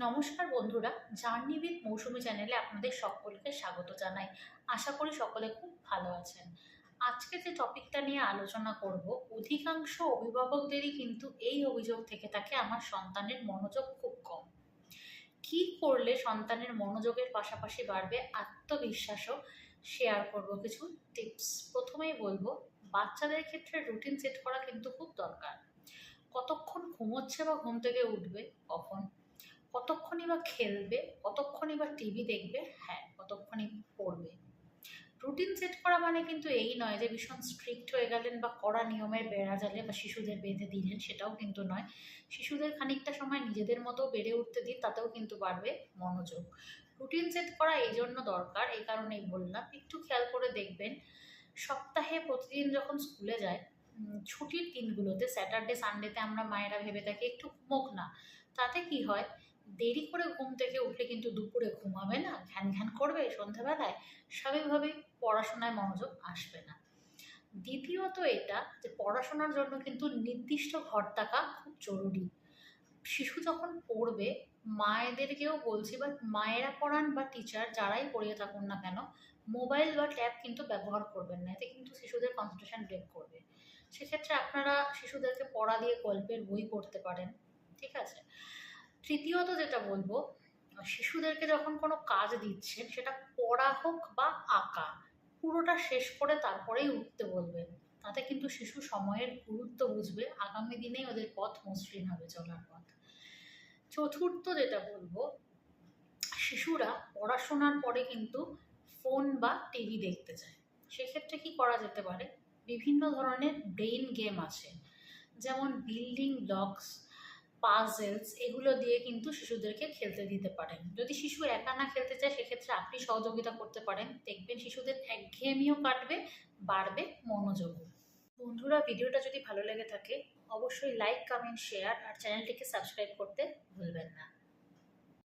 নমস্কার বন্ধুরা, journey with মৌসুমী চ্যানেলে আপনাদের সকলকে স্বাগত জানাই। আশা করি সকলে খুব ভালো আছেন। আজকে যে টপিকটা নিয়ে আলোচনা করব, অধিকাংশ অভিভাবকদেরই কিন্তু এই অভিযোগ থেকে থাকে, আমার সন্তানের মনোযোগ খুব কম। কি করলে সন্তানের মনোযোগের পাশাপাশি বাড়বে আত্মবিশ্বাসও, শেয়ার করব কিছু টিপস। প্রথমেই বলবো, বাচ্চাদের ক্ষেত্রে রুটিন সেট করা কিন্তু খুব দরকার। কতক্ষণ ঘুমোচ্ছে বা ঘুম থেকে উঠবে কখন, কতক্ষণই বা খেলবে, কতক্ষণই বা টিভি দেখবে, হ্যাঁ কতক্ষণই পড়বে। রুটিন সেট করা মানে কিন্তু এই নয় যে ভীষণ স্ট্রিক্ট হয়ে গেলেন বা কড়া নিয়মের বেড়া জালে বা শিশুদের বেঁধে দিলেন, সেটাও কিন্তু নয়। শিশুদের খানিকটা সময় নিজেদের মতো বেড়ে উঠতে দিন, তাতেও কিন্তু বাড়বে মনোযোগ। রুটিন সেট করা এই জন্য দরকার, এই কারণেই বললাম। একটু খেয়াল করে দেখবেন, সপ্তাহে প্রতিদিন যখন স্কুলে যায়, ছুটির দিনগুলোতে স্যাটারডে সানডেতে আমরা মায়েরা ভেবে থাকি একটু ঘুমোক না। তাতে কি হয়, দেরি করে ঘুম থেকে উঠলে কিন্তু দুপুরে ঘুমাবে না, ঘ্যান ঘ্যান করবে, সন্ধ্যাবেলায় স্বাভাবিকভাবেই পড়াশোনায় মনোযোগ আসবে না। দ্বিতীয়ত এটা যে পড়াশোনার জন্য কিন্তু নির্দিষ্ট ঘর থাকা খুব জরুরি। শিশু যখন পড়বে, মায়েদেরকেও বলছি, বা মায়েরা পড়ান বা টিচার যারাই পড়িয়ে থাকুন না কেন, মোবাইল বা ট্যাব কিন্তু ব্যবহার করবেন না। এতে কিন্তু শিশুদের কনসেন্ট্রেশন ব্রেক করবে। সেক্ষেত্রে আপনারা শিশুদেরকে পড়া দিয়ে গল্পের বই পড়তে পারেন, ঠিক আছে। তৃতীয়ত যেটা বলবো, শিশুদেরকে যখন কোনো কাজ দিচ্ছেন, সেটা পড়া হোক বা আঁকা, পুরোটা শেষ করে তারপরেই উঠতে বলবেন। তাতে কিন্তু শিশু সময়ের গুরুত্ব বুঝবে, আগামী দিনেই ওদের পথ মসৃণ হবে, চলার পথ। চতুর্থ যেটা বলবো, শিশুরা পড়াশোনার পরে কিন্তু ফোন বা টিভি দেখতে চায়। সেক্ষেত্রে কি করা যেতে পারে, বিভিন্ন ধরনের ব্রেইন গেম আছে, যেমন বিল্ডিং ব্লকস, পাজেলস, এগুলো দিয়ে কিন্তু শিশুদেরকে খেলতে দিতে পারেন। যদি শিশু একা না খেলতে চায়, সেক্ষেত্রে আপনি সহযোগিতা করতে পারেন। দেখবেন শিশুদের একঘেয়েমিও কাটবে, বাড়বে মনোযোগও। বন্ধুরা, ভিডিওটা যদি ভালো লেগে থাকে অবশ্যই লাইক, কমেন্ট, শেয়ার আর চ্যানেলটিকে সাবস্ক্রাইব করতে ভুলবেন না।